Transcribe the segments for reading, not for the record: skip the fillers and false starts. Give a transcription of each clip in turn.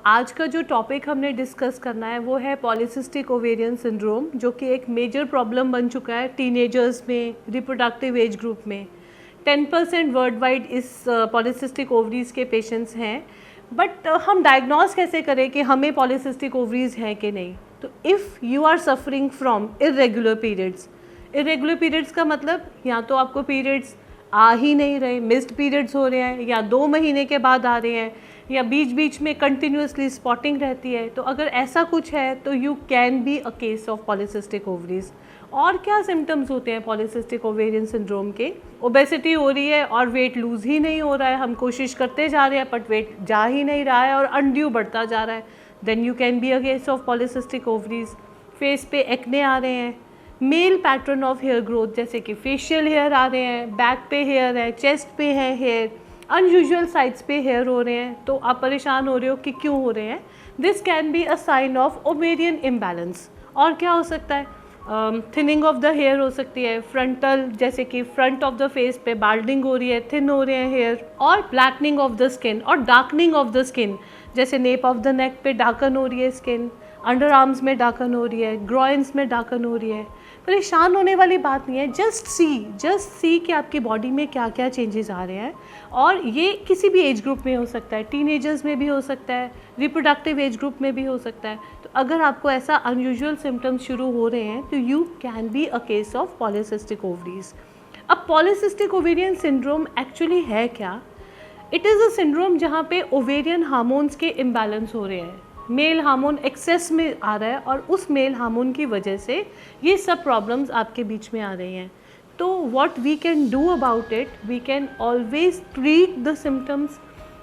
आज का जो टॉपिक हमने डिस्कस करना है वो है पॉलीसिस्टिक ओवेरियन सिंड्रोम, जो कि एक मेजर प्रॉब्लम बन चुका है टीनेजर्स में, रिप्रोडक्टिव एज ग्रुप में। 10% वर्ल्ड वाइड इस पॉलीसिस्टिक ओवरीज के पेशेंट्स हैं। बट हम डायग्नोज कैसे करें कि हमें पॉलीसिस्टिक ओवरीज हैं कि नहीं? तो if you are suffering from irregular periods का मतलब या तो आपको पीरियड्स आ ही नहीं रहे, मिस्ड पीरियड्स हो रहे हैं, या 2 महीने के बाद आ रहे हैं, या बीच बीच में कंटिन्यूसली स्पॉटिंग रहती है। तो अगर ऐसा कुछ है तो you can be a case of polycystic ovaries. और क्या सिम्टम्स होते हैं पॉलीसिस्टिक ओवेरियन सिंड्रोम के? ओबेसिटी हो रही है और वेट लूज़ ही नहीं हो रहा है, हम कोशिश करते जा रहे हैं बट वेट जा ही नहीं रहा है और अनड्यू बढ़ता जा रहा है, then you can be a case of polycystic ovaries. Face पे एक्ने आ रहे हैं, male pattern of hair growth, जैसे कि फेशियल हेयर आ रहे हैं, बैक पे हेयर है, चेस्ट पे है हेयर, अनयूजुअल साइड्स पे हेयर हो रहे हैं, तो आप परेशान हो रहे हो कि क्यों हो रहे हैं। This can be a sign of ovarian imbalance. और क्या हो सकता है? थिनिंग ऑफ द हेयर हो सकती है, फ्रंटल, जैसे कि फ्रंट ऑफ द फेस पे बाल्डिंग हो रही है, थिन हो रहे हैं हेयर, और ब्लैकनिंग ऑफ द स्किन और डार्कनिंग ऑफ द स्किन, जैसे नेप ऑफ द नेक पे डार्कन हो रही है स्किन, अंडर आर्म्स में डार्कन हो रही है, ग्रॉइन्स में डार्कन हो रही है। परेशान होने वाली बात नहीं है, जस्ट सी कि आपकी बॉडी में क्या क्या चेंजेस आ रहे हैं। और ये किसी भी एज ग्रुप में हो सकता है, टीनेजर्स में भी हो सकता है, रिप्रोडक्टिव एज ग्रुप में भी हो सकता है। तो अगर आपको ऐसा अनयूजुअल सिम्टम्स शुरू हो रहे हैं तो you can be a case of polycystic ovaries. अब पॉलीसिस्टिक ओवेरियन सिंड्रोम एक्चुअली है क्या? इट इज़ अ सिंड्रोम जहाँ पे ओवेरियन हार्मोन्स के इम्बैलेंस हो रहे हैं, मेल हार्मोन एक्सेस में आ रहा है और उस मेल हार्मोन की वजह से ये सब प्रॉब्लम्स आपके बीच में आ रही हैं। तो what we can do about it, we can always treat the symptoms.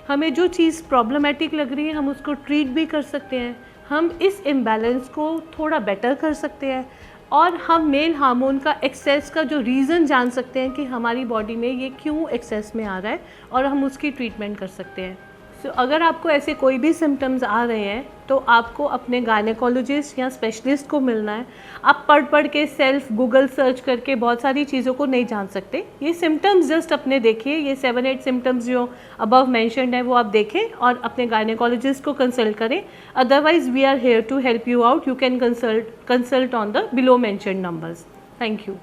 हमें जो चीज़ प्रॉब्लमेटिक लग रही है हम उसको ट्रीट भी कर सकते हैं, हम इस इम्बैलेंस को थोड़ा बेटर कर सकते हैं, और हम मेल हार्मोन का एक्सेस का जो रीज़न जान सकते हैं कि हमारी बॉडी में ये क्यों एक्सेस में आ रहा है, और हम उसकी ट्रीटमेंट कर सकते हैं। सो अगर आपको ऐसे कोई भी सिम्टम्स आ रहे हैं तो आपको अपने गायनेकोलॉजिस्ट या स्पेशलिस्ट को मिलना है। आप पढ़ के सेल्फ गूगल सर्च करके बहुत सारी चीज़ों को नहीं जान सकते। ये सिम्टम्स जस्ट अपने देखिए, ये 7-8 सिम्टम्स जो अबव मेंशन्ड है वो आप देखें और अपने गायनेकोलॉजिस्ट को कंसल्ट करें। Otherwise we are here to help you out. You can consult on the below mentioned numbers. Thank you.